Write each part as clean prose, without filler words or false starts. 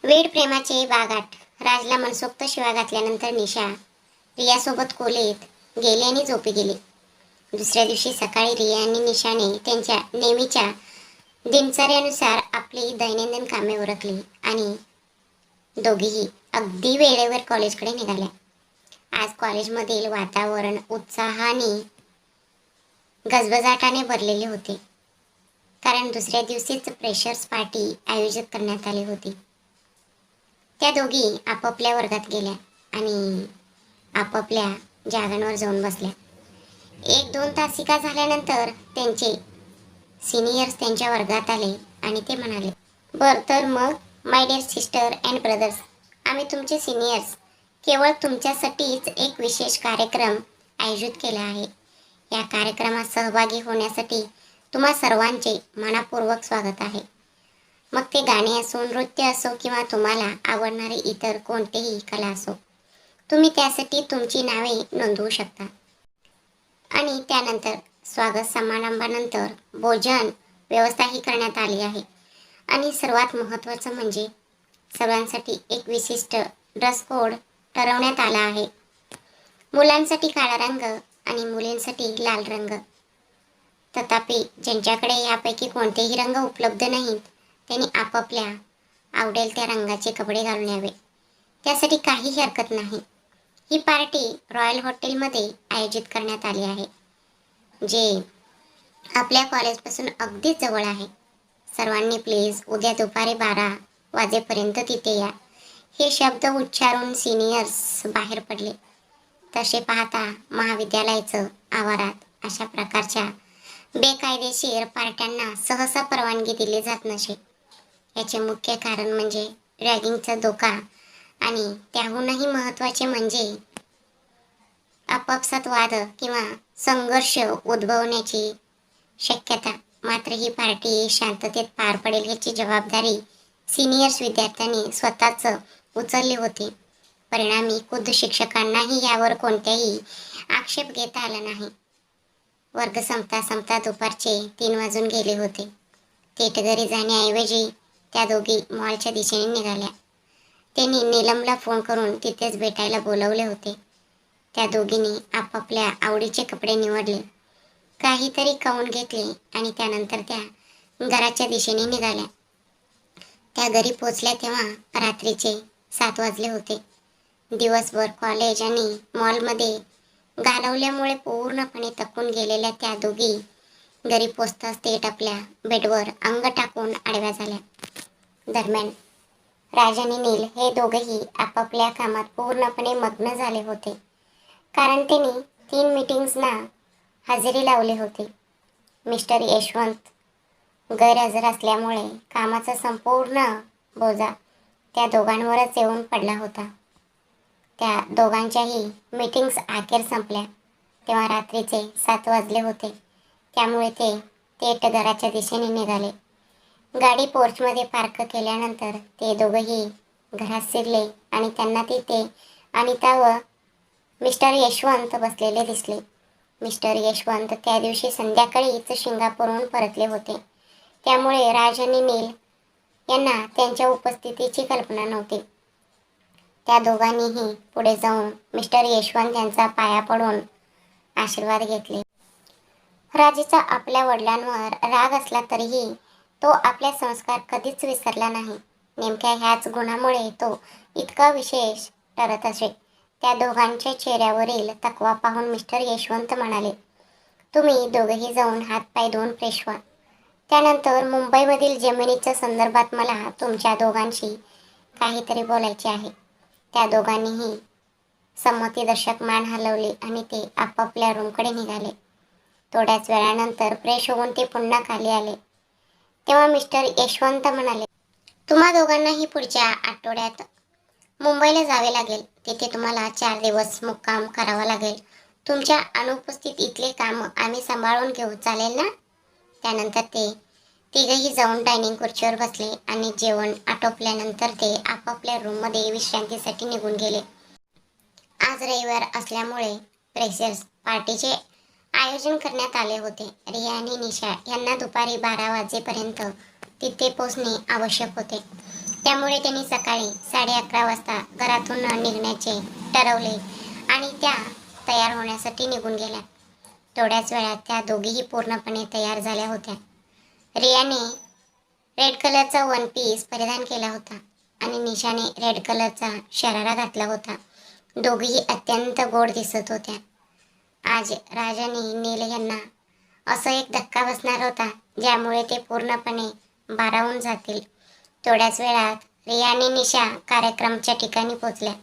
वेड प्रेमाचे वागाट. राजला मनसोक्त शिव्या घातल्यानंतर निशा रियासोबत खोलीत गेली आणि झोपी गेली. दुसऱ्या दिवशी सकाळी रिया आणि निशाने त्यांच्या नेहमीच्या दिनचर्यानुसार आपली दैनंदिन कामे उरकली आणि दोघीही अगदी वेळेवर कॉलेजकडे निघाल्या. आज कॉलेजमधील वातावरण उत्साहाने गजबजाटाने भरलेले होते, कारण दुसऱ्या दिवशीच फ्रेशर्स पार्टी आयोजित करण्यात आली होती. त्या दोघी आपापल्या वर्गात गेल्या आणि आपापल्या जागांवर जाऊन बसल्या. 1-2 तासिका झाल्यानंतर त्यांचे सिनियर्स त्यांच्या वर्गात आले आणि ते म्हणाले, "बर तर मग my dear sister and brothers, आम्ही तुमचे सिनियर्स केवळ तुमच्यासाठीच एक विशेष कार्यक्रम आयोजित केला आहे. या कार्यक्रमात सहभागी होण्यासाठी तुम्हा सर्वांचे मनापूर्वक स्वागत आहे. मग ते गाणे असो, नृत्य असो किंवा तुम्हाला आवडणारे इतर कोणतेही कला असो, तुम्ही त्यासाठी तुमची नावे नोंदवू शकता." आणि त्यानंतर स्वागत समारंभानंतर भोजन व्यवस्थाही करण्यात आली आहे. आणि सर्वात महत्त्वाचं म्हणजे सर्वांसाठी एक विशिष्ट ड्रेस कोड ठरवण्यात आला आहे. मुलांसाठी काळा रंग आणि मुलींसाठी लाल रंग. तथापि ज्यांच्याकडे यापैकी कोणतेही रंग उपलब्ध नाहीत, त्यांनी आपापल्या आवडेल त्या रंगाचे कपडे घालून यावे. त्यासाठी काहीही हरकत नाही. ही पार्टी रॉयल हॉटेलमध्ये आयोजित करण्यात आली आहे, जे आपल्या कॉलेजपासून अगदीच जवळ आहे. सर्वांनी प्लीज उद्या दुपारी 12 वाजेपर्यंत तिथे या. हे शब्द उच्चारून सिनियर्स बाहेर पडले. तसे पाहता महाविद्यालयाचं आवारात अशा प्रकारच्या बेकायदेशीर पार्ट्यांना सहसा परवानगी दिली जात नसे. याचे मुख्य कारण म्हणजे रॅगिंगचा धोका आणि त्याहूनही महत्त्वाचे म्हणजे आपापसात वाद किंवा संघर्ष उद्भवण्याची शक्यता. मात्र ही पार्टी शांततेत पार पडेल याची जबाबदारी सिनियर्स विद्यार्थ्यांनी स्वतःच उचलली होती. परिणामी खुद्द शिक्षकांनाही यावर कोणत्याही आक्षेप घेता आला नाही. वर्ग संपता संपता दुपारचे 3 वाजून गेले होते. थेट घरी जाण्याऐवजी त्या दोघी मॉलच्या दिशेने निघाल्या. त्यांनी नीलमला फोन करून तिथेच भेटायला बोलवले होते. त्या दोघींनी आपापल्या आवडीचे कपडे निवडले, काहीतरी खाऊन घेतले आणि त्यानंतर त्या घराच्या दिशेने निघाल्या. त्या घरी पोचल्या तेव्हा रात्रीचे 7 वाजले होते. दिवसभर कॉलेज आणि मॉलमध्ये घालवल्यामुळे पूर्णपणे थकून गेलेल्या त्या दोघी घरी पोचताच थेट आपल्या बेडवर अंग टाकून आडव्या झाल्या. दरम्यान राज आणि नील हे दोघेही आपापल्या कामात पूर्णपणे मग्न झाले होते, कारण त्यांनी 3 मीटिंग्सना हजेरी लावली होती. मिस्टर यशवंत गैरहजर असल्यामुळे कामाचा संपूर्ण बोजा त्या दोघांवरच येऊन पडला होता. त्या दोघांच्याही मीटिंग्स अखेर संपल्या तेव्हा रात्रीचे 7 वाजले होते. त्यामुळे ते थेट घराच्या दिशेने निघाले. गाडी पोर्चमध्ये पार्क केल्यानंतर ते दोघंही घरात शिरले आणि त्यांना तिथे अनिता व मिस्टर यशवंत बसलेले दिसले. मिस्टर यशवंत त्या दिवशी संध्याकाळीच सिंगापूरहून परतले होते. त्यामुळे राज आणि नील यांना त्यांच्या उपस्थितीची कल्पना नव्हती. त्या दोघांनीही पुढे जाऊन मिस्टर यशवंत यांचा पाया पडून आशीर्वाद घेतले. राजेचा आपल्या वडिलांवर राग असला तरीही तो आपले संस्कार कधीच विसरला नाही. नेमक्या ह्याच गुणामुळे तो इतका विशेष ठरत असे. त्या दोघांच्या चेहऱ्यावरील थकवा पाहून मिस्टर यशवंत म्हणाले, "तुम्ही दोघेही जाऊन हातपाय धुवून फ्रेश व्हा. त्यानंतर मुंबईमधील जमिनीच्या संदर्भात मला तुमच्या दोघांशी काहीतरी बोलायचे आहे." त्या दोघांनीही संमतीदर्शक मान हलवली आणि ते आपापल्या रूमकडे निघाले. थोड्याच वेळानंतर फ्रेश होऊन ते पुन्हा खाली आले. तेव्हा मिस्टर यशवंत म्हणाले, "तुम्हा दोघांनाही पुढच्या आठवड्यात मुंबईला जावे लागेल. तिथे तुम्हाला 4 दिवस मुक्काम करावा लागेल. तुमच्या अनुपस्थित इथले काम आम्ही सांभाळून घेऊ, चालेल ना?" त्यानंतर ते तिघेही जाऊन डायनिंग खुर्चीवर बसले आणि जेवण आटोपल्यानंतर ते आपापल्या रूममध्ये विश्रांतीसाठी निघून गेले. आज रविवार असल्यामुळे फ्रेशर्स पार्टीचे आयोजन करण्यात आले होते. रिया आणि निशा यांना दुपारी 12 वाजेपर्यंत तिथे पोहोचणे आवश्यक होते. त्यामुळे त्यांनी सकाळी 11:30 वाजता घरातून निघण्याचे ठरवले आणि त्या तयार होण्यासाठी निघून गेल्या. थोड्याच वेळात त्या दोघीही पूर्णपणे तयार झाल्या होत्या. रियाने रेड कलरचा वन पीस परिधान केला होता आणि निशाने रेड कलरचा शरारा घातला होता. दोघीही अत्यंत गोड दिसत होत्या. आज राज आणि नील यांना असा एक धक्का बसणार होता ज्यामुळे ते पूर्णपणे भारावून जातील. थोड्याच वेळात रिया आणि निशा कार्यक्रमाच्या ठिकाणी पोहोचल्या.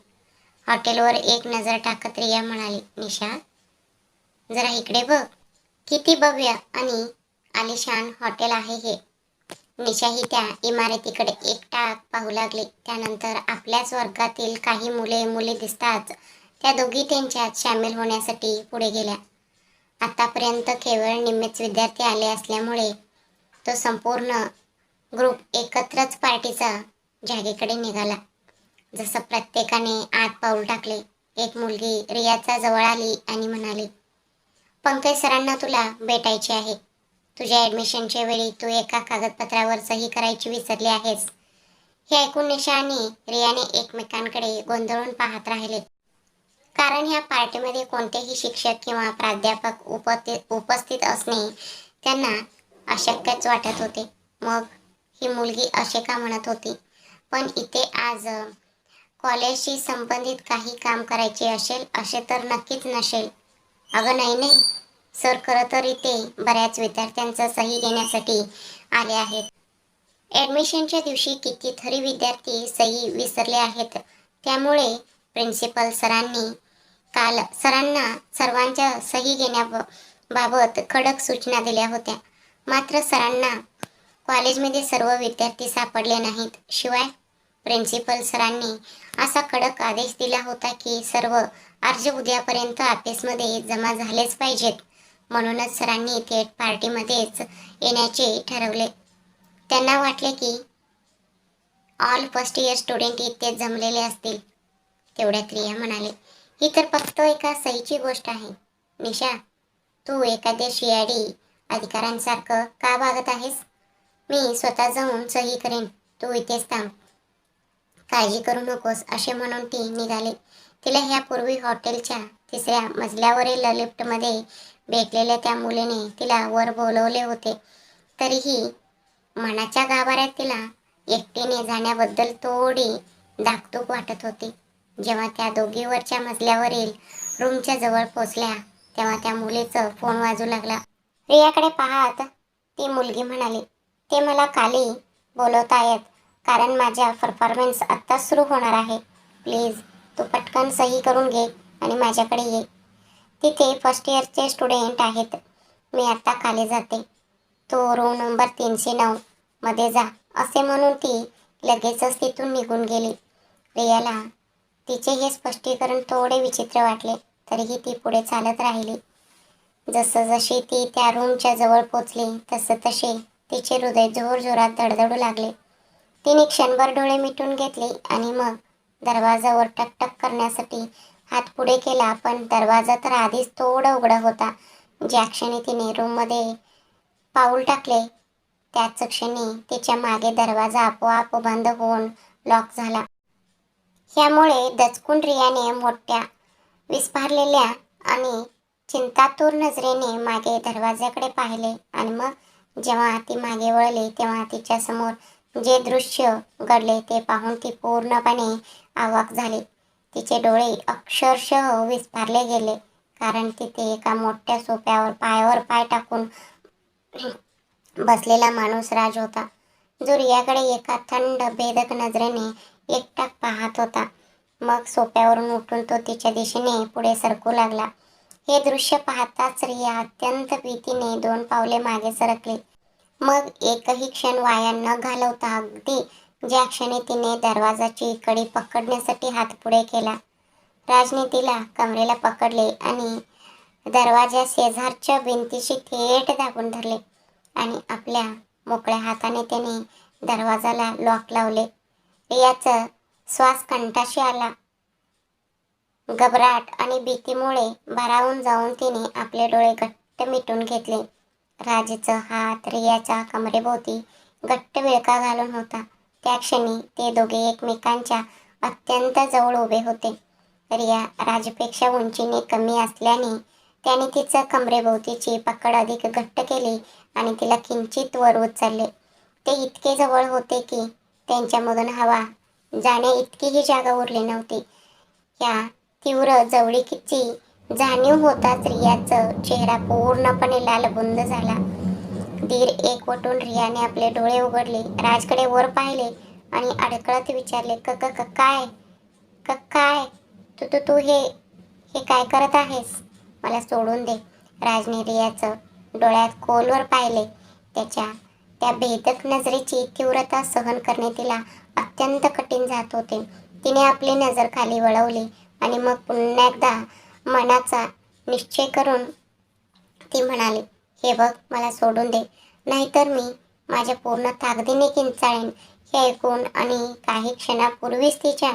हॉटेलवर एक नजर टाकत रिया म्हणाली, निशा, जरा इकडे बघ. किती भव्य आणि आलिशान हॉटेल आहे हे. निशा ही त्या इमारतीकडे एकटाक पाहू लागली. त्यानंतर आपल्याच वर्गातील काही मुले दिसताच त्या दोघी त्यांच्यात सामील होण्यासाठी पुढे गेल्या. आतापर्यंत केवळ निम्मेच विद्यार्थी आले असल्यामुळे तो संपूर्ण ग्रुप एकत्रच पार्टीचा जागेकडे निघाला. जसं प्रत्येकाने आत पाऊल टाकले, एक मुलगी रियाच्या जवळ आली आणि म्हणाली, पंकज सरांना तुला भेटायचे आहे. तुझ्या ॲडमिशनच्या वेळी तू एका कागदपत्रावर सही करायची विसरली आहेस. हे ऐकून निशा आणि रियाने एकमेकांकडे गोंधळून पाहत राहिले. कारण ह्या पार्टीमध्ये कोणतेही शिक्षक किंवा प्राध्यापक उपस्थित असणे त्यांना अशक्यच वाटत होते. मग ही मुलगी असे का म्हणत होती? पण इथे आज कॉलेजशी संबंधित काही काम करायचे असेल असे तर नक्कीच नसेल. अगं नाही, सर खरं तर इथे बऱ्याच विद्यार्थ्यांचा सही घेण्यासाठी आले आहेत. ॲडमिशनच्या दिवशी कितीतरी विद्यार्थी सही विसरले आहेत. त्यामुळे प्रिन्सिपल सरांनी काल सरांना सर्वांच्या सही घेण्याबाबत कडक सूचना दिल्या होत्या. मात्र सरांना कॉलेजमध्ये सर्व विद्यार्थी सापडले नाहीत. शिवाय प्रिन्सिपल सरांनी असा कडक आदेश दिला होता की सर्व अर्ज उद्यापर्यंत ऑफिसमध्ये जमा झालेच पाहिजेत. म्हणूनच सरांनी थेट पार्टीमध्येच येण्याचे ठरवले. त्यांना वाटले की ऑल फर्स्ट इयर स्टुडंट इथे जमलेले असतील. तेवढ्यात रिया म्हणाले, ही तर फक्त एका सहीची गोष्ट आहे. निशा, तू एखाद्या सीआयडी अधिकाऱ्यांसारखं का वागत आहेस? मी स्वतः जाऊन सही करेन, तू इथेच थांब. काळजी करू नकोस असे म्हणून ती निघाली. तिला ह्यापूर्वी हॉटेलच्या 3ऱ्या मजल्यावरील लिफ्टमध्ये भेटलेल्या त्या मुलीने तिला वर बोलवले होते. तरीही मनाच्या गाभाऱ्यात तिला एकटीने जाण्याबद्दल थोडी धाकधूक वाटत होती. जेव्हा त्या दोघी वरच्या मजल्यावरील रूमच्या जवळ पोचल्या तेव्हा त्या मुलीचा फोन वाजू लागला. रियाकडे पाहत ती मुलगी म्हणाली, ते मला खाली बोलवतायत कारण माझ्या परफॉर्मन्स आत्ताच सुरू होणार आहे. प्लीज तू पटकन सही करून घे आणि माझ्याकडे ये. तिथे फर्स्ट इयरचे स्टुडंट आहेत. मी आत्ता खाली जाते. तो रूम नंबर 309 मध्ये जा असे म्हणून ती लगेचच तिथून निघून गेली. रियाला तिचे हे स्पष्टीकरण थोडे विचित्र वाटले. तरीही ती पुढे चालत राहिली. जशी ती त्या रूमच्या जवळ पोचली तसे तिचे हृदय जोरजोरात धडधडू लागले. तिने क्षणभर डोळे मिटून घेतले आणि मग दरवाजावर टकटक करण्यासाठी हात पुढे केला. पण दरवाजा तर आधीच थोडा उघडा होता. ज्या क्षणी तिने रूममध्ये पाऊल टाकले त्याच क्षणी तिच्या मागे दरवाजा आपोआप बंद होऊन लॉक झाला. ह्यामुळे दचकून रियाने मोठ्या विस्फारलेल्या आणि चिंतातूर नजरेने मागे दरवाजाकडे पाहिले आणि मग जेव्हा ती मागे वळली तेव्हा तिच्या समोर जे दृश्य घडले ते पाहून ती पूर्णपणे अवाक झाली. तिचे डोळे अक्षरशः विस्फारले गेले कारण तिथे एका मोठ्या सोफ्यावर पायावर पाय टाकून बसलेला माणूस राज होता, जो रियाकडे एका थंड भेदक नजरेने एकटाक पाहत होता. मग सोफ्यावरून उठून तो तिच्या दिशेने पुढे सरकू लागला. हे दृश्य पाहताच रिया अत्यंत भीतीने 2 पावले मागे सरकली. मग एकही क्षण वाया न घालवता अगदी ज्या क्षणी तिने दरवाजाची कडी पकडण्यासाठी हात पुढे केला, राजने तिला कमरेला पकडले आणि दरवाजा शेजारच्या भिंतीशी थेट दाबून धरले आणि आपल्या मोकळ्या हाताने त्याने दरवाजाला लॉक लावले. रियाचा श्वास कंठाशी आला. घबराट आणि भीतीमुळे भारावून जाऊन तिने आपले डोळे घट्ट मिटून घेतले. राजचा हात रियाच्या कमरेभोवती घट्ट विळखा घालून होता. त्या क्षणी ते दोघे एकमेकांच्या अत्यंत जवळ उभे होते. रिया राजपेक्षा उंचीने कमी असल्याने त्याने तिचं कमरेभोवतीची पकड अधिक घट्ट केली आणि तिला किंचित वर उचलले. ते इतके जवळ होते की त्यांच्यामधून हवा जाण्या इतकीही जागा उरली नव्हती. या तीव्र जवळीकीची जाणीव होताच रियाचा चेहरा पूर्णपणे लालबुंद झाला. धीर एकवटून रियाने आपले डोळे उघडले, राजकडे वर पाहिले आणि अडकळत विचारले, क क क काय क काय तू तू तू हे हे काय करत आहेस? मला सोडून दे. राजने रियाचं डोळ्यात खोलवर पाहिले. त्याच्या त्या भेदक नजरेची तीव्रता सहन करणे तिला अत्यंत कठीण जात होते. तिने आपली नजर खाली वळवली आणि मग पुन्हा एकदा मनाचा निश्चय करून ती म्हणाली, हे बघ, मला सोडून दे, नाहीतर मी माझ्या पूर्ण ताकदीने किंचाळेन. हे ऐकून आणि काही क्षणापूर्वीच तिच्या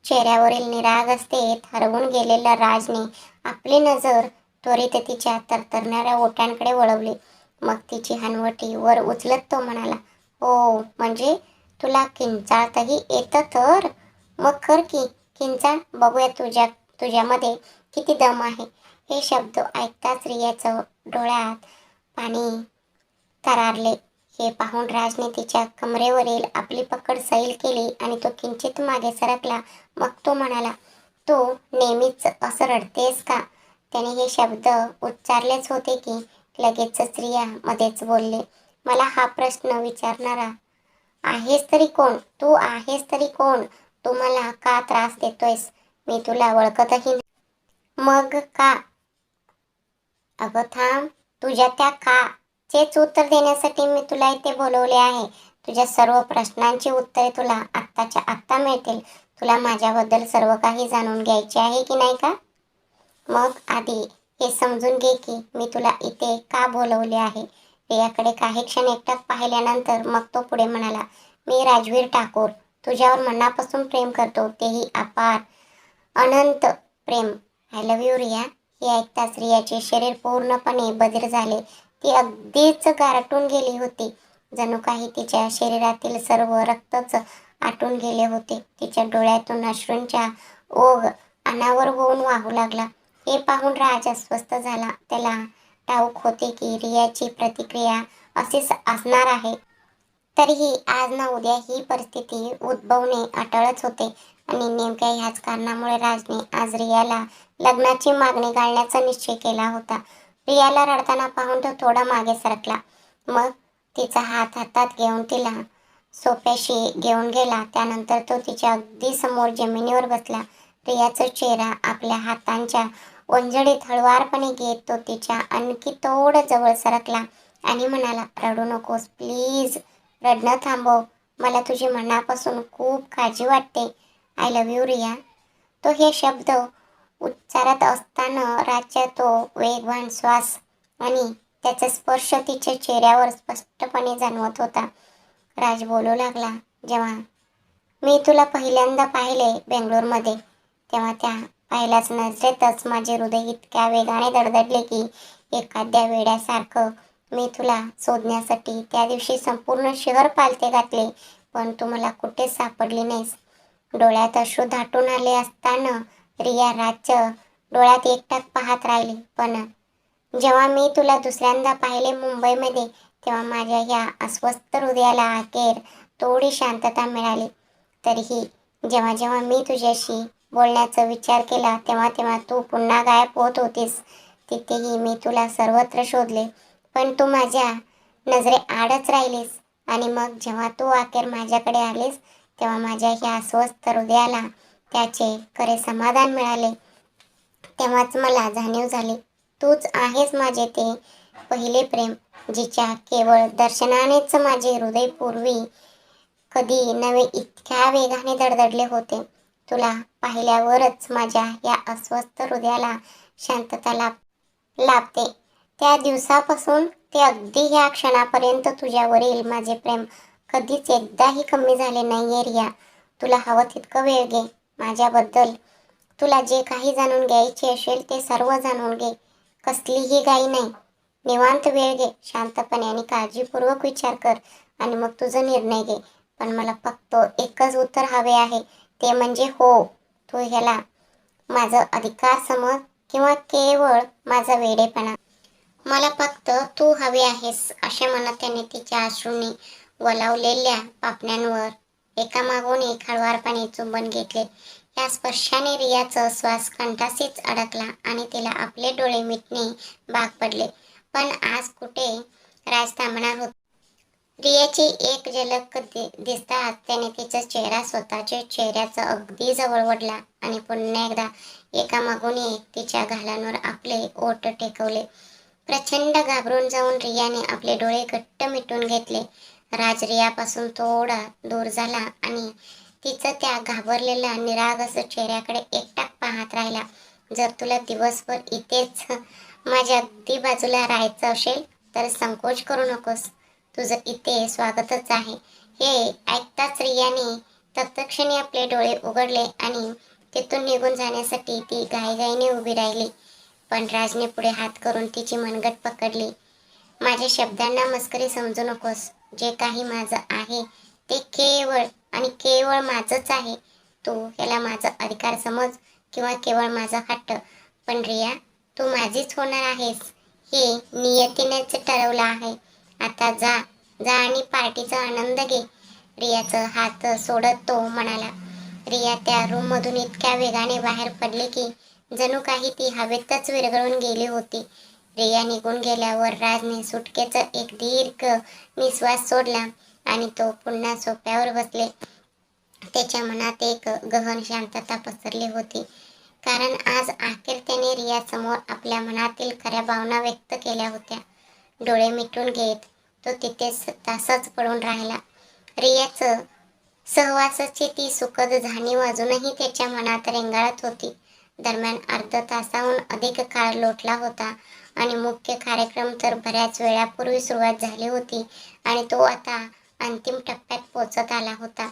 चेहऱ्यावरील निरागसतेत हरवून गेलेल्या राजने आपली नजर त्वरित तिच्या तरतरणाऱ्या ओठांकडे वळवली. मग तिची हनवटी वर उचलत तो म्हणाला, हो, म्हणजे तुला किंचाळताही येतं तर? मग कर की, किंचाळ, बघूया तुझ्यामध्ये किती दम आहे. हे शब्द ऐकताच रियाचं डोळ्यात पाणी तरारले. हे पाहून राजने तिच्या कमरेवरील आपली पकड सैल केली आणि तो किंचित मागे सरकला. मग तो म्हणाला, तू नेहमीच असं रडतेस का? त्याने हे शब्द उच्चारलेच होते की लगेचच रिया मध्येच बोलले, मला हा प्रश्न विचारणारा आहेस तरी कोण? तू आहेस तरी कोण? तू मला का त्रास देतोयस? मी तुला ओळखतही नाही. मग का? अगं थांब, तुझ्या त्या का चेच उत्तर देण्यासाठी मी तुला इथे बोलवले आहे. तुझ्या सर्व प्रश्नांची उत्तरे तुला आत्ताच्या आत्ता मिळतील. तुला माझ्याबद्दल सर्व काही जाणून घ्यायचे आहे की नाही का? मग आधी हे समजून घे की मी तुला इथे का बोलवले आहे. रियाकडे काही क्षण एकटाक पाहिल्यानंतर मग तो पुढे म्हणाला, मी राजवीर ठाकूर तुझ्यावर मनापासून प्रेम करतो, तेही अपार, अनंत प्रेम. I love you Riya. हे ऐकताच रियाचे शरीर पूर्णपणे बधीर झाले. ती अगदीच गारटून गेली होती. जणू काही तिच्या शरीरातील सर्व रक्तच आटून गेले होते. तिच्या डोळ्यातून अश्रूंचा ओघ अनावर होऊन वाहू लागला. हे पाहून राज अस्वस्थ झाला. त्याला ठाऊक होते की रियाची प्रतिक्रिया अशीच असणार आहे. तरीही आज ना उद्या ही परिस्थिती उद्भवणे अटळच होते आणि नेमक्या ह्याच कारणामुळे राजने आज रियाला लग्नाची मागणी घालण्याचा निश्चय केला होता. रियाला रडताना पाहून तो थोडा मागे सरकला. मग तिचा हात हातात घेऊन तिला सोफ्याशी घेऊन गेला. त्यानंतर तो तिच्या अगदी समोर जमिनीवर बसला. रियाचा चेहरा आपल्या हातांच्या ओंजळीत हळुवारपणे घेत तो तिच्या आणखी थोडं जवळ सरकला आणि म्हणाला, रडू नकोस प्लीज, रडणं थांबव. मला तुझी मनापासून खूप काळजी वाटते. I love you Riya. तो हे शब्द उच्चारत असताना राजचा तो वेगवान श्वास आणि त्याचा स्पर्श तिच्या चेहऱ्यावर स्पष्टपणे जाणवत होता. राज बोलू लागला, जेव्हा मी तुला पहिल्यांदा पाहिले बेंगलोरमध्ये, तेव्हा त्या पहिल्याच नजरेतच माझे हृदय इतक्या वेगाने धडधडले की एखाद्या वेड्यासारखं मी तुला शोधण्यासाठी त्या दिवशी संपूर्ण शहर पालथे घातले, पण तू मला कुठेच सापडली नाहीस. डोळ्यात अश्रू दाटून आले असताना रिया राजच्या डोळ्यात एकटाक पाहत राहिली. पण जेव्हा मी तुला दुसऱ्यांदा पाहिले मुंबईमध्ये, तेव्हा माझ्या ह्या अस्वस्थ हृदयाला अखेर थोडी शांतता मिळाली. तरीही जेव्हा जेव्हा मी तुझ्याशी बोलण्याचा विचार केला तेव्हा तेव्हा तू पुन्हा गायब होत होतीस. तिथेही मी तुला सर्वत्र शोधले, पण तू माझ्या नजरे आडच राहिलीस. आणि मग जेव्हा तू अखेर माझ्याकडे आलीस तेव्हा माझ्या ह्या अस्वस्थ हृदयाला त्याचे खरे समाधान मिळाले. तेव्हाच मला जाणीव झाली, तूच आहेस माझे ते पहिले प्रेम, जिच्या केवळ दर्शनानेच माझे हृदय पूर्वी कधी नवे इतक्या वेगाने धडधडले होते. तुला पाहिल्यावरच माझ्या या अस्वस्थ हृदयाला शांतता लाभते. त्या दिवसापासून ते अगदी ह्या क्षणापर्यंत तुझ्यावरील माझे प्रेम कधीच एकदाही कमी झाले नाहीये रिया. तुला हवं तितकं वेळ घे माझ्याबद्दल. तुला जे काही जाणून घ्यायचे असेल ते सर्व जाणून घे. कसलीही घाई नाही. निवांत वेळ घे, शांतपणे आणि काळजीपूर्वक विचार कर आणि मग तुझा निर्णय घे. पण मला फक्त एकच उत्तर हवे आहे, ते म्हणजे हो. तू ह्याला माझं अधिकार समज किंवा केवळ माझा वेडेपणा. मला फक्त तू हवी आहेस, असे म्हणत त्याने तिच्या अश्रूंनी वलावलेल्या पापण्यांवर एकामागून एक हळुवारपणे चुंबन घेतले. या स्पर्शाने रियाचा श्वास कंठासीच अडकला आणि तिला आपले डोळे मिटणे भाग पडले. पण आज कुठे राज थांबणार होता. रियाची एक झलक दिसताच त्याने तिचा चेहरा स्वतःच्या चेहऱ्याचा अगदी जवळ ओढला आणि पुन्हा एकदा एकामागून एक तिच्या गालांवर आपले ओठ टेकवले. प्रचंड घाबरून जाऊन रियाने आपले डोळे घट्ट मिटून घेतले. राज रियापासून थोडा दूर झाला आणि तिचं त्या घाबरलेल्या निरागस चेहऱ्याकडे एकटाक पाहत राहिला. जर तुला दिवसभर इथेच माझ्या अगदी बाजूला राहायचं असेल तर संकोच करू नकोस. तुझं इथे स्वागतच आहे. हे ऐकताच रियाने तत्क्षणी आपले डोळे उघडले आणि तिथून निघून जाण्यासाठी ती घाईघाईने उभी राहिली. पण राजने पुढे हात करून तिची मनगट पकडली. माझ्या शब्दांना मस्करी समजू नकोस. जे काही माझं आहे ते केवळ आणि केवळ माझंच आहे. तू याला माझा अधिकार समज किंवा केवळ माझा हट्ट. पण रिया, तू माझीच होणार आहेस. हे नियतीनेच ठरवलं आहे. आता जा जा आणि पार्टीचा आनंद घे. रियाचा हात सोडत तो म्हणाला. रिया त्या रूममधून इतक्या वेगाने बाहेर पडली की जणू काही ती हवेतच विरघळून गेली होती. रिया निघून गेल्यावर राजने सुटकेचा एक दीर्घ निश्वास सोडला आणि तो पुन्हा सोफ्यावर बसले. त्याच्या मनात एक गहन शांतता पसरली होती. कारण आज अखेर त्याने रियासमोर आपल्या मनातील खऱ्या भावना व्यक्त केल्या होत्या. डोळे मिटून घेत तो तिथेच तासच पडून राहिला. रियाचं सहवासाची ती सुखद जाणीव अजूनही त्याच्या मनात रेंगाळत होती. दरम्यान अर्धा तासाहून अधिक काळ लोटला होता आणि मुख्य कार्यक्रम तर बऱ्याच वेळापूर्वी सुरुवात झाली होती आणि तो आता अंतिम टप्प्यात पोहोचत आला होता.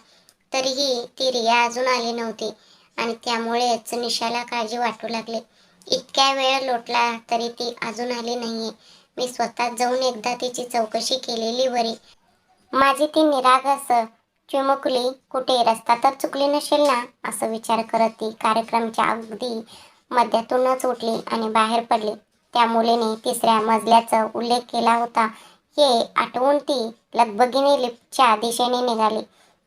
तरीही ती रिया अजून आली नव्हती आणि त्यामुळेच निशाला काळजी वाटू लागली. इतक्या वेळ लोटला तरी ती अजून आली नाहीये. मी स्वतः जाऊन एकदा तिची चौकशी केलेली बरी. माझी ती निरागस चिमुकली कुठे रस्ता तर चुकली नसेल ना, असं विचार करत ती कार्यक्रमाच्या अगदी मध्यातूनच उठली आणि बाहेर पडली. त्या मुलीने तिसऱ्या मजल्याचा उल्लेख केला होता हे आठवून ती लगबगीने लिफ्टच्या दिशेने निघाली.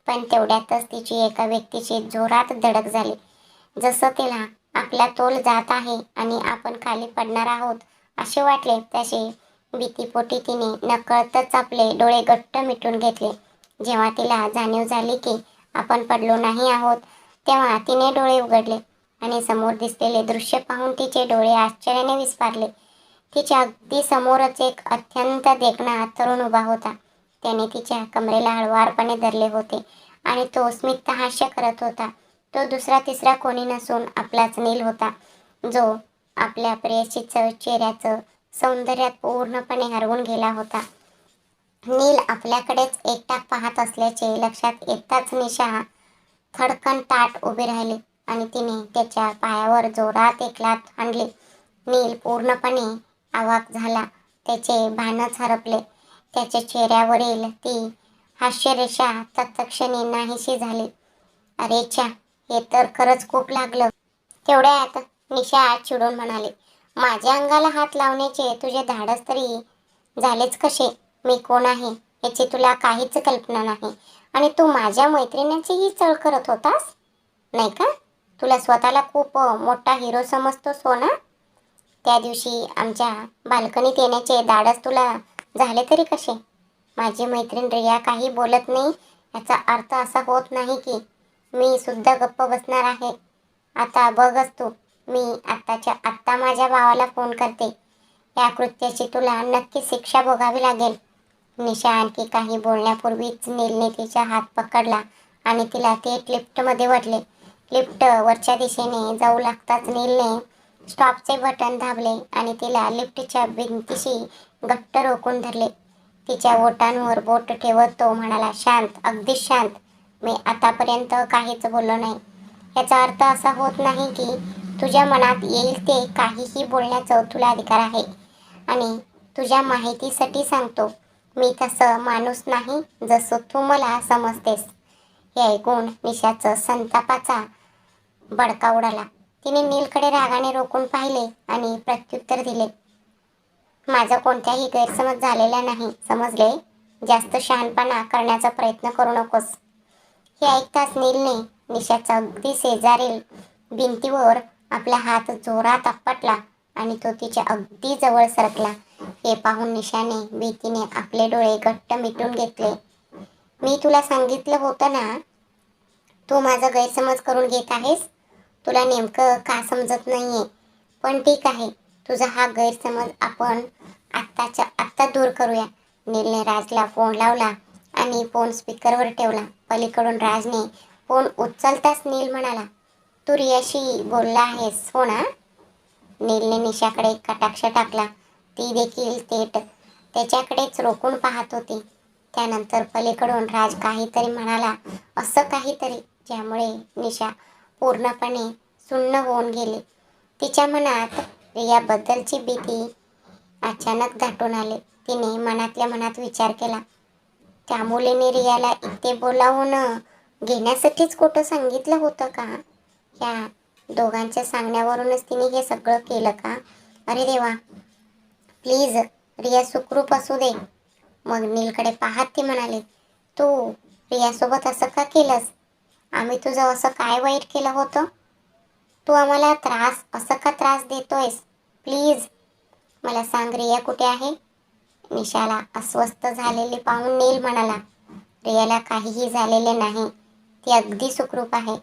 पण तेवढ्यातच तिची एका व्यक्तीची जोरात धडक झाली. जसं तिला आपला तोल जात आहे आणि आपण खाली पडणार आहोत असे वाटले. तसे भीतीपोटी तिने नकळतच आपले डोळे घट्ट मिटून घेतले. जेव्हा तिला जाणीव झाली की आपण पडलो नाही आहोत तेव्हा तिने डोळे उघडले आणि समोर दिसलेले दृश्य पाहून तिचे डोळे आश्चर्याने विस्फारले. तिच्या अगदी समोरच एक अत्यंत देखणा तरुण उभा होता. त्याने तिच्या कमरेला हळुवारपणे धरले होते आणि तो स्मित हास्य करत होता. तो दुसरा तिसरा कोणी नसून आपलाच नील होता, जो आपल्या प्रेयसीचं चेहऱ्याचं सौंदर्यात पूर्णपणे हरवून गेला होता. नील आपल्याकडेच एकटाक पाहत असल्याचे लक्षात येताच निशा थडकन ताठ उभी राहिली आणि तिने त्याच्या पायावर जोरात एक लाथ हाणली. नील पूर्णपणे अवाक झाला. त्याचे भानच हरपले. त्याच्या चेहऱ्यावरील ती हास्यरेषा तत्क्षणी नाहीशी झाली. अरे च्या, हे तर खरंच खूप लागलं. तेवढ्यात निशा चिडून म्हणाली, माझ्या अंगाला हात लावण्याचे तुझे धाडस तरी झालेच कसे? मी कोण आहे याची तुला काहीच कल्पना नाही आणि तू माझ्या मैत्रिणीचीही छळ करत होतास, नाही का? तुला स्वतःला खूप मोठा हिरो समजतोस हो ना? त्या दिवशी आमच्या बाल्कनीत येण्याचे धाडस तुला झाले तरी कसे? माझी मैत्रीण रिया काही बोलत नाही याचा अर्थ असा होत नाही की मी सुद्धा गप्प बसणार आहे. आता बघच तू, मी आत्ताच्या आत्ता माझ्या भावाला फोन करते. या कृत्याची तुला नक्की शिक्षा भोगावी लागेल. निशा आणखी काही बोलण्यापूर्वीच नीलने तिचा हात पकडला आणि तिला थेट लिफ्टमध्ये ओढले. लिफ्ट वरच्या दिशेने जाऊ लागताच नीलने स्टॉपचे बटन दाबले आणि तिला लिफ्टच्या भिंतीशी घट्ट रोखून धरले. तिच्या ओठांवर बोट ठेवत तो म्हणाला, शांत, अगदी शांत. मी आतापर्यंत काहीच बोललो नाही. याचा अर्थ असा होत नाही की तुझ्या मनात येईल ते काहीही बोलण्याचा तुला अधिकार आहे. आणि तुझ्या माहितीसाठी सांगतो, मी तसं माणूस नाही जसं तू मला समजतेस. हे ऐकून निशाचं संतापाचा भडका उडाला. तिने नीलकडे रागाने रोखून पाहिले आणि प्रत्युत्तर दिले. माझा कोणत्याही गैरसमज झालेला नाही, समजले? जास्त शहाणपणा करण्याचा प्रयत्न करू नकोस. हे ऐकताच नीलने निशाच्या अगदी शेजारील भिंतीवर आपला हात जोरात आपटला आणि तो तिच्या अगदी जवळ सरकला. हे पाहून निशाने भीतीने आपले डोळे घट्ट मिटून घेतले. मी तुला सांगितलं होतं ना, तू माझा गैरसमज करून घेत आहेस. तुला नेमकं का समजत नाहीये. पण ठीक आहे, तुझा हा गैरसमज आपण आत्ताच्या आत्ता दूर करूया. नीलने राजला फोन लावला आणि फोन स्पीकरवर ठेवला. पलीकडून राजने फोन उचलताच नील म्हणाला, तू रियाशी बोलला आहेस हो ना? नीलने निशाकडे कटाक्ष टाकला. ती देखील थेट त्याच्याकडेच रोखून पाहत होती. त्यानंतर पलीकडून राज काहीतरी म्हणाला, असं काहीतरी ज्यामुळे निशा पूर्णपणे सुन्न होऊन गेली. तिच्या मनात रियाबद्दलची भीती अचानक दाटून आली. तिने मनातल्या मनात विचार केला, त्या मुलीने रियाला इथे बोलावून घेण्यासाठीच खोटं सांगितलं होतं का? या दोघांच्या सांगण्यावरूनच तिने हे सगळं केलं का? अरे देवा, प्लीज रिया सुखरूप असू दे. मग नीलकडे पाहत ती म्हणाली, तू रियासोबत असं का केलंस? आम्ही तुझं असं काय वाईट केलं होतं? तू आम्हाला असं का त्रास देतोयस? प्लीज मला सांग, रिया कुठे आहे? निशाला अस्वस्थ झालेली पाहून नील म्हणाला, रियाला काहीही झालेले नाही. ती अगदी सुखरूप आहे.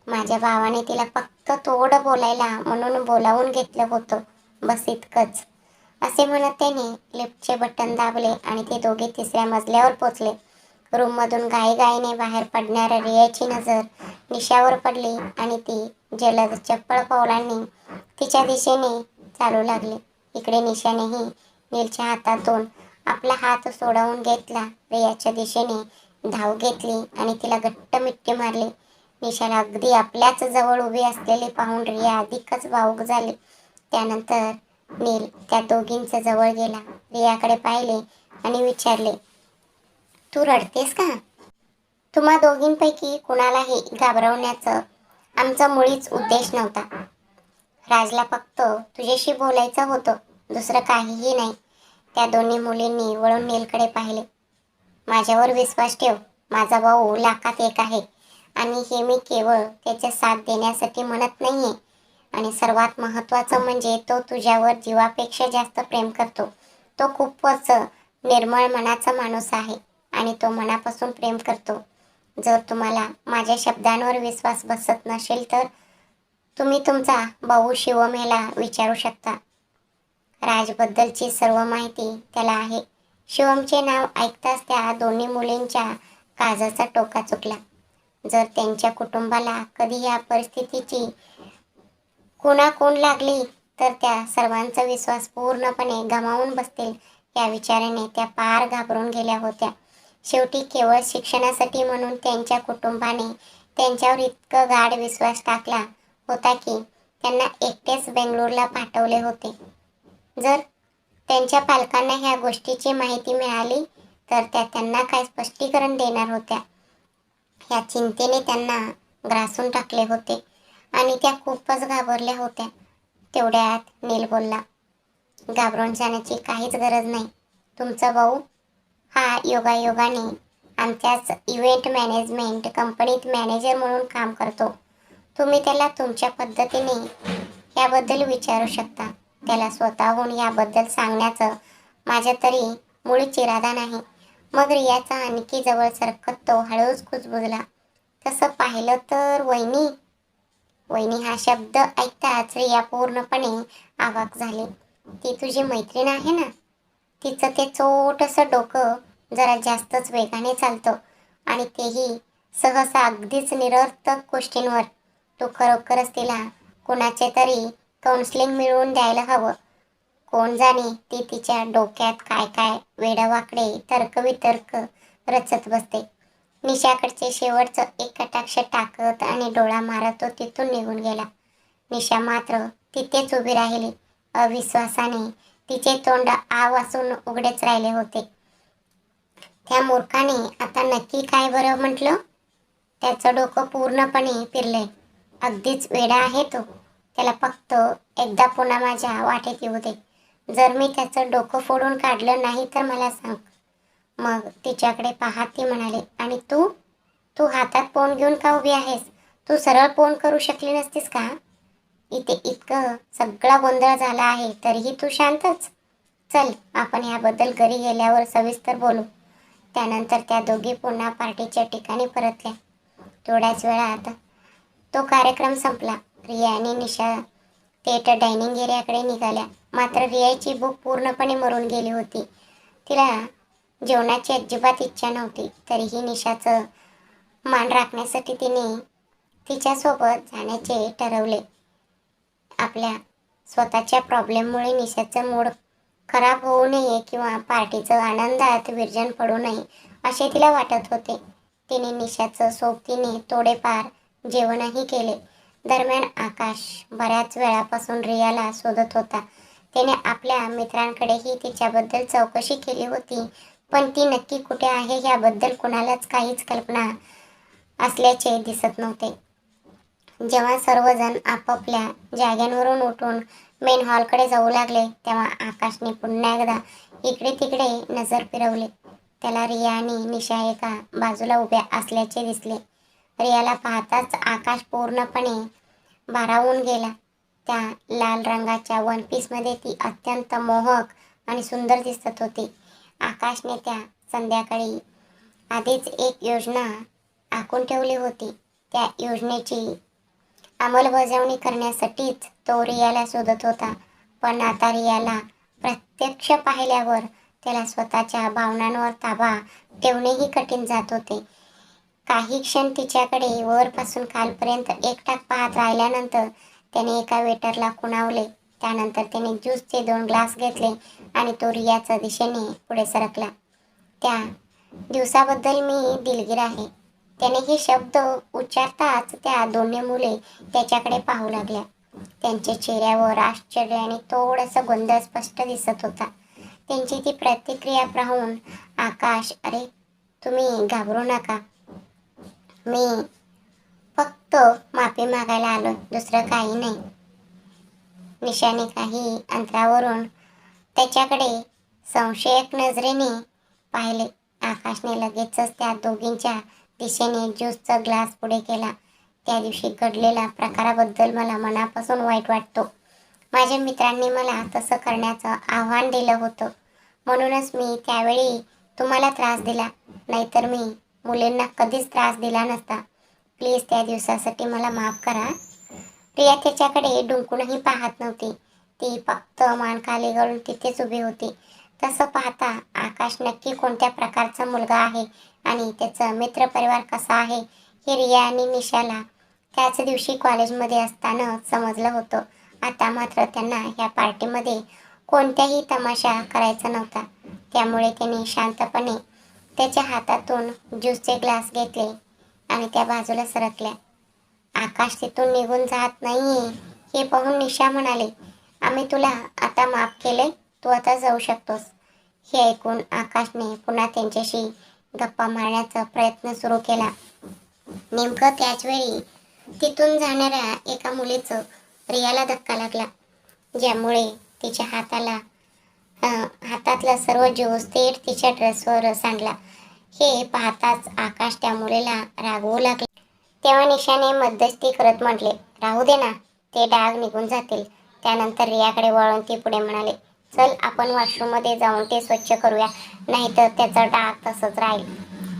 माझ्या भावाने तिला फक्त थोडं बोलायला म्हणून बोलावून घेतलं होतं, बस इतकंच. असे म्हणत त्याने लिफ्टचे बटन दाबले आणि ते दोघे तिसऱ्या मजल्यावर पोचले. रूममधून घाईघाईने बाहेर पडणाऱ्या रियाची नजर निशावर पडली आणि ती जलद चप्पळ पावलांनी तिच्या दिशेने चालू लागली. इकडे निशानेही नीलच्या हातातून आपला हात सोडवून घेतला. रियाच्या दिशेने धाव घेतली आणि तिला घट्ट मिठी मारली. निशाला अगदी आपल्याच जवळ उभी असलेली पाहून रिया अधिकच भावूक झाली. त्यानंतर नील त्या दोघींच्या जवळ गेला, रियाकडे पाहिले आणि विचारले, तू रडतेस का? तुम्हा दोघींपैकी कुणालाही घाबरवण्याचं आमचा मुळीच उद्देश नव्हता. राजला फक्त तुझ्याशी बोलायचं होतं, दुसरं काहीही नाही. त्या दोन्ही मुलींनी वळून नीलकडे पाहिले. माझ्यावर विश्वास ठेव. माझा भाऊ लाखात एक आहे आणि हे मी केवळ त्याच्या साथ देण्यासाठी म्हणत नाहीये. आणि सर्वात महत्त्वाचं म्हणजे तो तुझ्यावर जीवापेक्षा जास्त प्रेम करतो. तो खूपच निर्मळ मनाचा माणूस आहे आणि तो मनापासून प्रेम करतो. जर तुम्हाला माझ्या शब्दांवर विश्वास बसत नसेल तर तुम्ही तुमचा भाऊ शिवम याला विचारू शकता. राजबद्दलची सर्व माहिती त्याला आहे. शिवमचे नाव ऐकताच त्या दोन्ही मुलींच्या काळजाचा टोका चुकला. जर त्यांच्या कुटुंबाला कधी या परिस्थितीची कोणाकोण लागली तर त्या सर्वांचा विश्वास पूर्णपणे गमावून बसतील या विचाराने त्या पार घाबरून गेल्या होत्या. शेवटी केवळ शिक्षणासाठी म्हणून त्यांच्या कुटुंबाने त्यांच्यावर इतका गाढ विश्वास टाकला होता की त्यांना एकटेच बेंगळूरला पाठवले होते. जर त्यांच्या पालकांना ह्या गोष्टीची माहिती मिळाली तर त्या त्यांना काय स्पष्टीकरण देणार होत्या ह्या चिंतेने त्यांना ग्रासून टाकले होते आणि त्या खूपच घाबरल्या होत्या. तेवढ्यात नील बोलला, घाबरून जाण्याची काहीच गरज नाही. तुमचा भाऊ हा योगायोगाने आमच्याच इव्हेंट मॅनेजमेंट कंपनीत मॅनेजर म्हणून काम करतो. तुम्ही त्याला तुमच्या पद्धतीने याबद्दल विचारू शकता. त्याला स्वतःहून याबद्दल सांगण्याचं माझ्या तरी मुळीच इरादा नाही. मग रियाचा आणखी जवळ सरकत तो हळूच कुजबुजला, तसं पाहिलं तर वहिनी. वहिनी हा शब्द ऐकताच रिया पूर्णपणे अवाक झाली. ती तुझी मैत्रीण आहे ना? तिचं ते छोटंसं डोकं जरा जास्तच वेगाने चालतं आणि तेही सहसा अगदीच निरर्थक गोष्टींवर. तू खरोखरच तिला कुणाचे तरी काउन्सिलिंग मिळवून द्यायला हवं. कोण जाणे ती तिच्या डोक्यात काय काय वेडावाकडे तर्कवितर्क रचत बसते. निशाकडचे शेवटचं एक कटाक्ष टाकत आणि डोळा मारत तो तिथून निघून गेला. निशा मात्र तिथेच उभी राहिली. अविश्वासाने तिचे तोंड आ वासून उघडेच राहिले होते. त्या मूर्खाने आता नक्की काय बरं म्हटलं? त्याचं डोकं पूर्णपणे फिरलंय. अगदीच वेडा आहे तो. त्याला फक्त एकदा पुन्हा माझ्या वाटेत येऊ दे. जर मी त्याचं डोकं फोडून काढलं नाही तर मला सांग. मग तिच्याकडे पाहत ती म्हणाली, आणि तू? तू हातात फोन घेऊन का उभी आहेस? तू सरळ फोन करू शकली नसतीस का? इथे इतकं सगळा गोंधळ झाला आहे तरीही तू शांतच? चल, आपण याबद्दल घरी गेल्यावर सविस्तर बोलू. त्यानंतर त्या दोघी पुन्हा पार्टीच्या ठिकाणी परतल्या. थोड्याच वेळात तो कार्यक्रम संपला. रिया आणि निशा थेट डायनिंग एरियाकडे निघाल्या. मात्र रियाची भूक पूर्णपणे मरून गेली होती. तिला जेवणाची अजिबात इच्छा नव्हती. तरीही निशाचं मान राखण्यासाठी तिने तिच्यासोबत जाण्याचे ठरवले. आपल्या स्वतःच्या प्रॉब्लेममुळे निशाचं मूड खराब होऊ नये किंवा पार्टीचं आनंदात विरजन पडू नये असे तिला वाटत होते. तिने निशाचं सोबतीने थोडेफार जेवणही केले. दरम्यान आकाश बऱ्याच वेळापासून रियाला शोधत होता. त्याने आपल्या मित्रांकडेही तिच्याबद्दल चौकशी केली होती, पण ती नक्की कुठे आहे याबद्दल कुणालाच काहीच कल्पना असल्याचे दिसत नव्हते. जेव्हा सर्वजण आपापल्या जाग्यांवरून उठून मेन हॉलकडे जाऊ लागले तेव्हा आकाशने पुन्हा एकदा इकडे तिकडे नजर फिरवली. त्याला रिया आणि निशा एका बाजूला उभ्या असल्याचे दिसले. रियाला पाहताच आकाश पूर्णपणे भारावून गेला. त्या लाल रंगाच्या वन पीसमध्ये ती अत्यंत मोहक आणि सुंदर दिसत होती. आकाशने त्या संध्याकाळी आधीच एक योजना आखून ठेवली होती. त्या योजनेची अंमलबजावणी करण्यासाठीच तो रियाला शोधत होता. पण आता रियाला प्रत्यक्ष पाहिल्यावर त्याला स्वतःच्या भावनांवर ताबा ठेवणेही कठीण जात होते. काही क्षण तिच्याकडे वरपासून खालपर्यंत एकटाक पाहत राहिल्यानंतर त्याने एका वेटरला खुणावले. त्यानंतर त्याने ज्यूसचे 2 ग्लास घेतले आणि तो रियाच्या दिशेने पुढे सरकला. त्या दिवसाबद्दल मी दिलगीर आहे. त्याने हे शब्द उच्चारताच त्या दोन्ही मुले त्याच्याकडे पाहू लागल्या. त्यांच्या चेहऱ्यावर आश्चर्य आणि थोडासा गोंधळ स्पष्ट दिसत होता. त्यांची ती प्रतिक्रिया पाहून आकाश, अरे तुम्ही घाबरू नका. मी फक्त माफी मागायला आलो, दुसरं काही नाही. निशाने काही अंतरावरून त्याच्याकडे संशयक नजरेने पाहिले. आकाशने लगेचच त्या दोघींच्या दिशेने ज्यूसचा ग्लास पुढे केला. त्या दिवशी घडलेल्या प्रकाराबद्दल मला मनापासून वाईट वाटतो. माझ्या मित्रांनी मला तसं करण्याचं आव्हान दिलं होतं, म्हणूनच मी त्यावेळी तुम्हाला त्रास दिला. नाहीतर मी मुलींना कधीच त्रास दिला नसता. प्लीज त्या दिवसासाठी मला माफ करा. रिया त्याच्याकडे डुंकूनही पाहत नव्हती. ती फक्त मान खाली घालून तिथेच उभी होती. तसं पाहता आकाश नक्की कोणत्या प्रकारचा मुलगा आहे आणि त्याचा मित्रपरिवार कसा आहे हे रिया आणि निशाला त्याच दिवशी कॉलेजमध्ये असताना समजलं होतं. आता मात्र त्यांना ह्या पार्टीमध्ये कोणत्याही तमाशा करायचा नव्हता. त्यामुळे त्यांनी शांतपणे त्याच्या हातातून ज्यूसचे ग्लास घेतले आणि त्या बाजूला सरकल्या. आकाश तिथून निघून जात नाहीये हे पाहून निशा म्हणाले, आम्ही तुला आता माफ केले, तू आता जाऊ शकतोस. हे ऐकून आकाशने पुन्हा त्यांच्याशी गप्पा मारण्याचा प्रयत्न सुरू केला. नेमकं त्याच वेळी तिथून जाणाऱ्या एका मुलीचं रियाला धक्का लागला, ज्यामुळे तिच्या हातातला सर्व ज्यूस थेट तिच्या ड्रेसवर सांडला. हे पाहताच आकाश त्या मुलीला रागवू लागला. तेव्हा निशाने मध्यस्थी करत म्हटले, राहू दे ना, ते डाग निघून जातील. त्यानंतर रियाकडे वळून ती पुढे म्हणाले, चल आपण वॉशरूममध्ये जाऊन ते स्वच्छ करूया, नाहीतर त्याचा डाग तसंच राहील.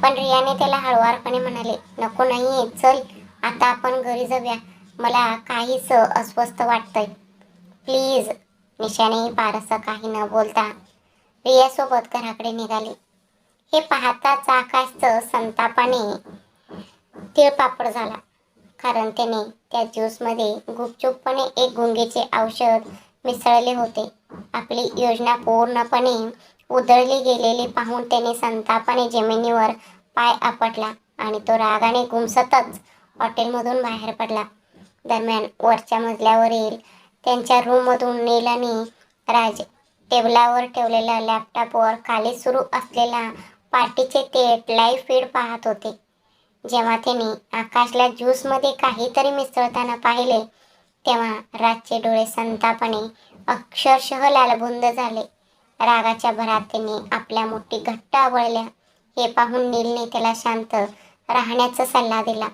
पण रियाने त्याला हळुवारपणे म्हणाले, नको नाहीये, चल आता आपण घरी जाऊया, मला काहीच अस्वस्थ वाटतंय. प्लीज. निशानेही फारसं काही न बोलता रियासोबत घराकडे निघाली. हे पाहताच आकाशचं संतापाने तिळपापड झाला. कारण त्याने त्या ज्यूसमध्ये गुपचूपपणे एक गुंगीचे औषध मिसळले होते. आपली योजना पूर्णपणे उधळली गेलेली पाहून त्याने संतापाने जमिनीवर पाय आपटला आणि तो रागाने घुमसतच हॉटेलमधून बाहेर पडला. दरम्यान वरच्या मजल्यावरील त्यांच्या रूममधून नील आणि राज टेबलावर ठेवलेल्या लॅपटॉपवर खाली सुरू असलेला पार्टीचे थेट लाईव्ह फीड पाहत होते. जेव्हा त्यांनी आकाशला ज्यूसमध्ये काहीतरी मिसळताना पाहिले तेव्हा राजचे डोळे संतापाने अक्षरशः लालबुंद झाले. रागाच्या भरात त्यांनी आपल्या मुठी घट्ट आवळल्या. हे पाहून नीलने त्याला शांत राहण्याचा सल्ला दिला.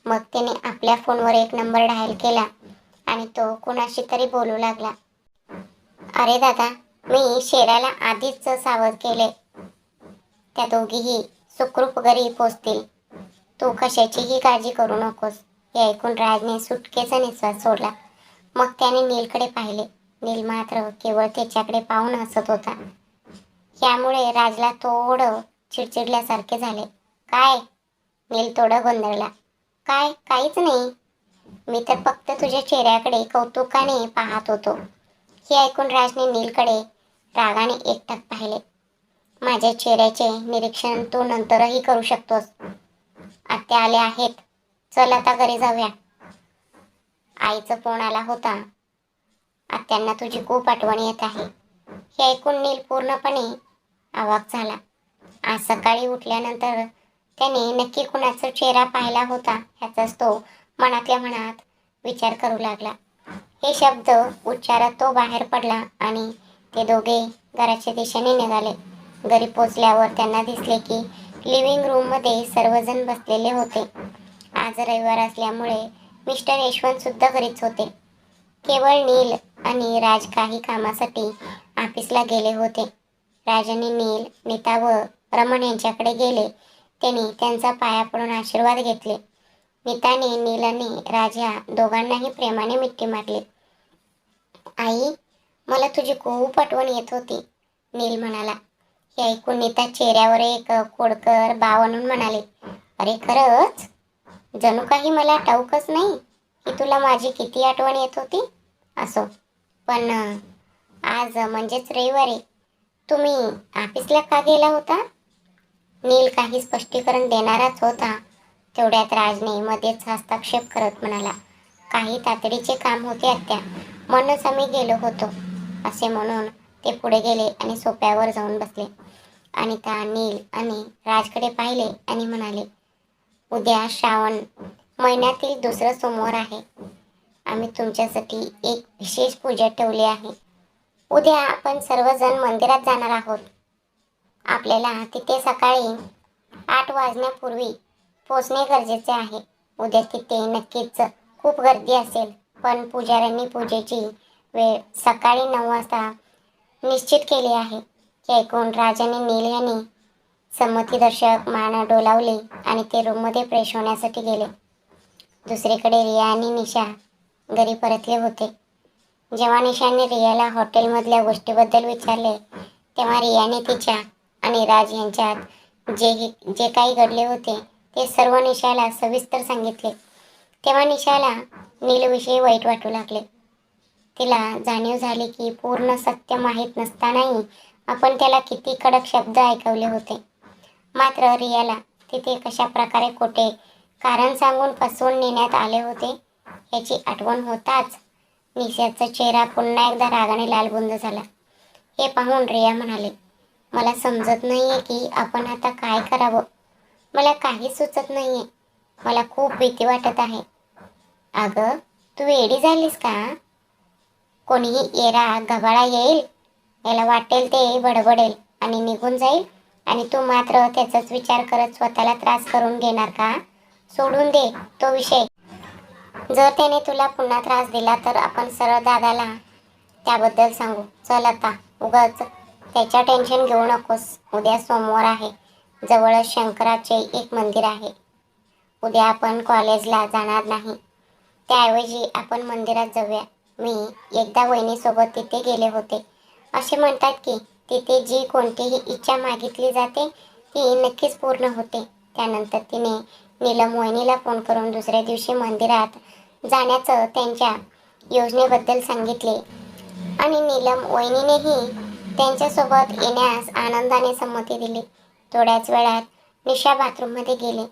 मग त्याने आपल्या फोनवर एक नंबर डायल केला आणि तो कुणाशी तरी बोलू लागला. अरे दादा, मी शेराला आधीच सावध केले. त्या दोघीही सुखरूप घरी पोचतील. तू कशाचीही काळजी करू नकोस. हे ऐकून राजने सुटकेचा निश्वास सोडला. मग त्याने नीलकडे पाहिले. नील मात्र केवळ त्याच्याकडे पाहून हसत होता. यामुळे राजला थोडं चिडचिडल्यासारखे झाले. काय? नील थोडं गोंधळला. काय? काहीच नाही. मी तर फक्त तुझ्या चेहऱ्याकडे कौतुकाने पाहत होतो. हे ऐकून राजने नीलकडे रागाने एकटक पाहिले. माझ्या चेहऱ्याचे निरीक्षण तू नंतरही करू शकतोस. आत्या आले आहेत. चल आता घरी जाऊया. आईचा फोन आला होता. आत्यांना तुझी खूप आठवण येत आहे. हे ऐकून नील पूर्णपणे अवाक झाला. आज सकाळी उठल्यानंतर त्याने नक्की कुणाचा चेहरा पाहिला होता ह्याचाच तो मनातल्या मनात विचार करू लागला. हे शब्द उच्चारत तो बाहेर पडला आणि ते दोघे घराच्या दिशेने निघाले. घरी पोचल्यावर त्यांना दिसले की लिव्हिंग रूममध्ये सर्वजण बसलेले होते. आज रविवार असल्यामुळे मिस्टर यशवंत सुद्धा घरीच होते. केवळ नील आणि राज काही कामासाठी ऑफिसला गेले होते. राज आणि नील नीता व रमण यांच्याकडे गेले. त्यांनी त्यांचा पाया पडून आशीर्वाद घेतले. नीताने नील आणि राज या दोघांनाही प्रेमाने मिठी मारली. आई, मला तुझी खूप आठवण येत होती, नील म्हणाला. हे ऐकून नीता चेहऱ्यावर एक खोडकर भाव आणून म्हणाले, अरे खरंच? जणू काही मला ठाऊकच नाही की तुला माझी किती आठवण येत होती. असो, पण आज म्हणजेच रविवारी तुम्ही ऑफिसला का गेला होता? नील काही स्पष्टीकरण देणाराच होता. तेवढ्यात राजने मध्येच हस्तक्षेप करत म्हणाला, काही तातडीचे काम होते आत्या, म्हणूनच आम्ही गेलो होतो. असे म्हणून ते पुढे गेले आणि सोफ्यावर जाऊन बसले. अनिता नील आणि राजकडे पाहिले आणि म्हणाले, उद्या श्रावण महिन्यातील दुसरं सोमवार आहे. आम्ही तुमच्यासाठी एक विशेष पूजा ठेवली आहे. उद्या आपण सर्वजण मंदिरात जाणार आहोत. आपल्याला तिथे सकाळी 8 वाजण्यापूर्वी पोचणे गरजेचे आहे. उद्या तिथे नक्कीच खूप गर्दी असेल, पण पुजाऱ्यांनी पूजेची वेळ सकाळी 9 वाजता निश्चित केली आहे. हे ऐकून राज आणि नील यांनी संमतीदर्शक मान डोलावले आणि ते रूममध्ये फ्रेश होण्यासाठी गेले. दुसरीकडे रिया आणि निशा घरी परतले होते. जेव्हा निशाने रियाला हॉटेलमधल्या गोष्टीबद्दल विचारले तेव्हा रियाने तिच्या आणि राज यांच्यात जे काही घडले होते ते सर्व निशाला सविस्तर सांगितले. तेव्हा निशाला नीलविषयी वाईट वाटू लागले. तिला जाणीव झाली की पूर्ण सत्य माहीत नसतानाही आपण त्याला किती कडक शब्द ऐकवले होते. मात्र रियाला तिथे कशा प्रकारे खोटे कारण सांगून फसवून नेण्यात आले होते याची आठवण होताच निशाचा चेहरा पुन्हा एकदा रागाने लालबुंद झाला. हे पाहून रिया म्हणाले, मला समजत नाहीये की आपण आता काय करावं. मला काही सुचत नाहीये. मला खूप भीती वाटत आहे. अगं, तू वेडी झालीस का? कोणीही येरा गबाळा येईल, याला वाटेल ते बडबडेल आणि निघून जाईल आणि तू मात्र त्याचाच विचार करत स्वतःला त्रास करून घेणार का? सोडून दे तो विषय. जर त्याने तुला पुन्हा त्रास दिला तर आपण सरळ दादाला त्याबद्दल सांगू. चल आता, उगाच त्याच्या टेन्शन घेऊ नकोस. उद्या सोमवार आहे. जवळच शंकराचे एक मंदिर आहे. उद्या आपण कॉलेजला जाणार नाही. त्याऐवजी आपण मंदिरात जाऊया. मी एकदा वहिनीसोबत तिथे गेले होते. असे म्हणतात की तिथे जी कोणतीही इच्छा मागितली जाते ती नक्कीच पूर्ण होते. त्यानंतर तिने नीलम वहिनीला फोन करून दुसऱ्या दिवशी मंदिरात जाण्याचं त्यांच्या योजनेबद्दल सांगितले आणि नीलम वहिनीनेही त्यांच्यासोबत येण्यास आनंदाने संमती दिली. थोड्याच वेळात निशा बाथरूममध्ये गेली.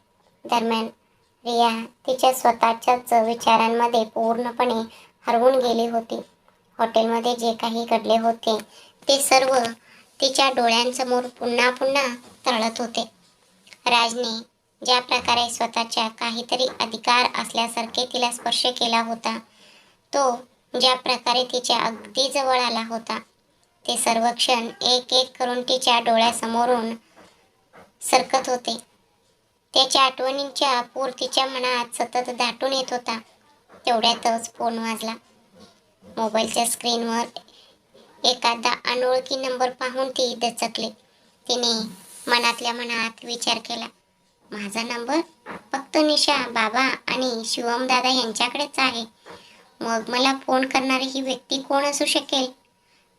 दरम्यान रिया तिच्या स्वतःच्याच विचारांमध्ये पूर्णपणे हरवून गेली होती. हॉटेलमध्ये जे काही घडले होते ते सर्व तिच्या डोळ्यांसमोर पुन्हा पुन्हा तरळत होते. राजने ज्या प्रकारे स्वतःच्या काहीतरी अधिकार असल्यासारखे तिला स्पर्श केला होता, तो ज्या प्रकारे तिच्या अगदी जवळ आला होता, ते सर्व क्षण एक एक करून तिच्या डोळ्यासमोरून सरकत होते. त्याच्या आठवणींचा पूर तिच्या मनात सतत दाटून येत होता. तेवढ्यातच फोन वाजला. मोबाईलच्या स्क्रीनवर एखादा अनोळखी नंबर पाहून ती दचकली. तिने मनातल्या मनात विचार केला, माझा नंबर फक्त निशा, बाबा आणि शिवम दादा यांच्याकडेच आहे. मग मला फोन करणारी ही व्यक्ती कोण असू शकेल?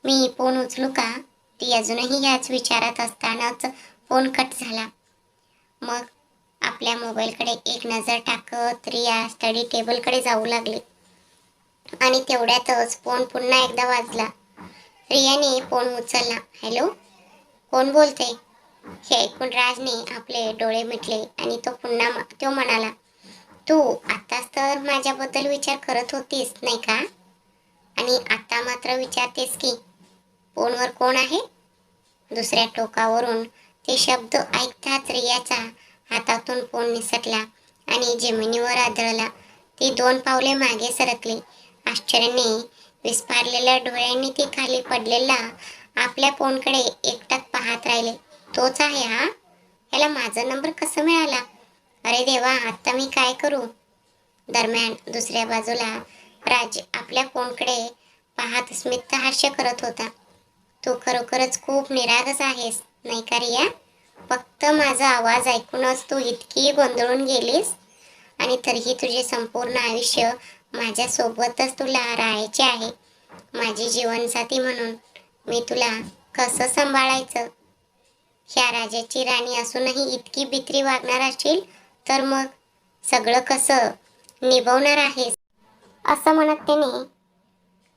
मी फोन उचलू का? ती अजूनही याच विचारात असतानाच फोन कट झाला. मग आपल्या मोबाईलकडे एक नजर टाकत रिया स्टडी टेबलकडे जाऊ लागली आणि तेवढ्यातच फोन पुन्हा एकदा वाजला. रियाने फोन उचलला. हॅलो, कोण बोलते? हे ऐकून राजने आपले डोळे मिटले आणि तो म्हणाला, तू आताच तर माझ्याबद्दल विचार करत होतीस नाही का? आणि आता मात्र विचारतेस की फोनवर कोण आहे? दुसऱ्या टोकावरून ते शब्द ऐकताच रियाचा हातातून फोन निसटला आणि जमिनीवर आदळला. ती 2 पावले मागे सरकली. आश्चर्याने विस्फारलेल्या डोळ्यांनी ती खाली पडलेला आपल्या फोनकडे एकटक पाहत राहिले. तोच आहे हा? याला माझा नंबर कसा मिळाला? अरे देवा, आता मी काय करू? दरम्यान दुसऱ्या बाजूला राज आपल्या फोनकडे पाहत स्मित हास्य करत होता. तू खरोखरच खूप निरागस आहेस नाही का रिया? फक्त माझा आवाज ऐकूनच तू इतकी गोंधळून गेलीस आणि तरीही तुझे संपूर्ण आयुष्य माझ्या सोबतच तुला राहायचे आहे. माझी जीवनसाथी म्हणून मी तुला कसं सांभाळायचं? ह्या राजाची राणी असूनही इतकी भित्री वागणार असशील तर मग सगळं कसं निभवणार आहेस? असं म्हणत त्याने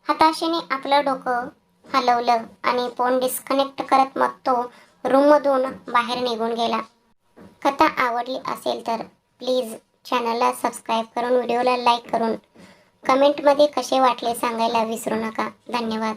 हताशेने आपलं डोकं हलवलं आणि फोन डिस्कनेक्ट करत मग तो रूममधून बाहेर निघून गेला. कथा आवडली असेल तर प्लीज चॅनलला सबस्क्राईब करून व्हिडिओला लाईक करून कमेंटमध्ये कसे वाटले सांगायला विसरू नका. धन्यवाद.